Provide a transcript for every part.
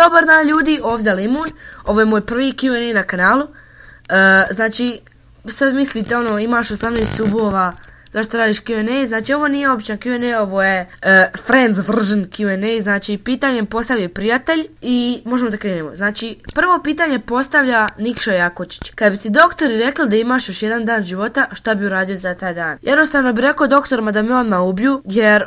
Dobar dan ljudi, ovdje Limun, ovo je moj prvi Q&A na kanalu. Znači, sad mislite imaš 18 subova, zašto radiš Q&A? Znači, ovo nije običan Q&A, ovo je friends version Q&A, znači, pitanje postavlja prijatelj i možemo da krenemo. Znači, prvo pitanje postavlja Nikša Jakočić. Kad bi ti doktori rekli da imaš još jedan dan života, šta bi uradio za taj dan? Jednostavno bi rekao doktorima da me odmah ubiju, jer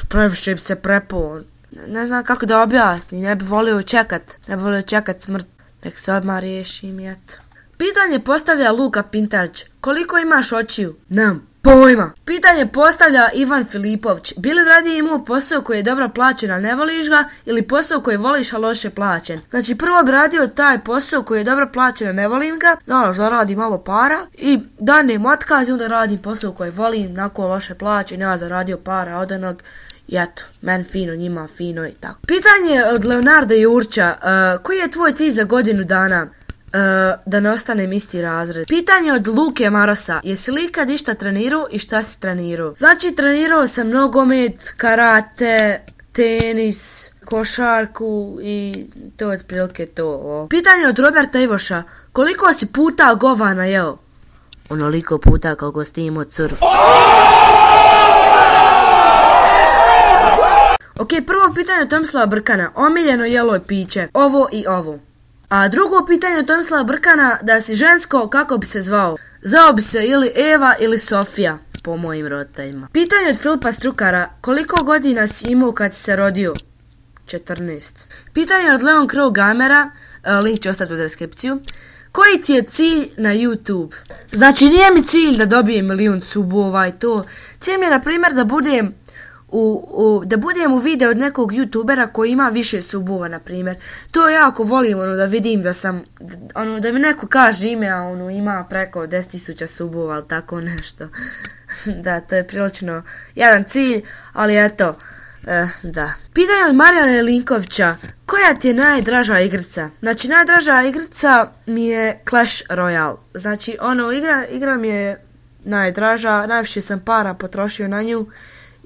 previše bi se prepo. Ne znam kako da objasni, ne bi volio čekat smrt. Nek se odmah riješim, eto. Pitanje postavlja Luka Pintarić. Koliko imaš očiju? Nemam pojma. Pitanje postavlja Ivan Filipović. Bi li radije imao posao koji je dobro plaćen, a ne voliš ga, ili posao koji voliš, a loše plaćen? Znači, prvo bi radio taj posao koji je dobro plaćen, a ne volim ga, zaradi malo para, i danem otkaz i onda radim posao koji volim, nakon loše plaćen, ja zaradio para od onog. I eto, meni fino, njima fino i tako. Pitanje od Leonarda Jurča. Koji je tvoj cilj za godinu dana? Da ne ostanem isti razred. Pitanje od Luke Marosa. Jesi li ikad išta trenirao i šta si trenirao? Znači, trenirao sam nogomet, karate, tenis, košarku i to je otprilike to. Pitanje od Roberta Ivoša. Koliko si puta govana jeo? Onoliko puta kako si imao curu. Ok, prvo pitanje od Tomislava Brkana. Omiljeno jelo je piće. Ovo i ovo. A drugo pitanje od Tomislava Brkana, da si žensko, kako bi se zvao? Zvao bi se ili Eva ili Sofija, po mojim roditeljima. Pitanje od Filipa Strukara. Koliko godina si imao kad si se rodio? 14. Pitanje od Leon Crow Gamera, link ću ostati u deskripciju. Koji ti je cilj na YouTube? Znači, nije mi cilj da dobijem 1.000.000 subova i to. Cilj mi je, na primjer, da budem u video od nekog youtubera koji ima više subova, na primjer. To jako volim, da vidim da sam, da mi neko kaže ime, a ima preko 10.000 subova, ali tako nešto. Da, to je prilično jedan cilj, ali eto, da. Pitanje od Marijana Linkovića. Koja ti je najdraža igrica? Znači, najdraža igrica mi je Clash Royale. Znači, igra mi je najdraža, najviše sam para potrošio na nju.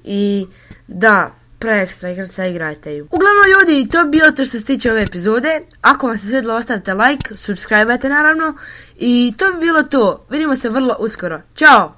I da, preekstra igrica, igrajte ju. Uglavnom ljudi, to bi bilo to što se tiče ove epizode. Ako vam se svidjelo, ostavite like, subscribe-ajte naravno. I to bi bilo to. Vidimo se vrlo uskoro. Ćao!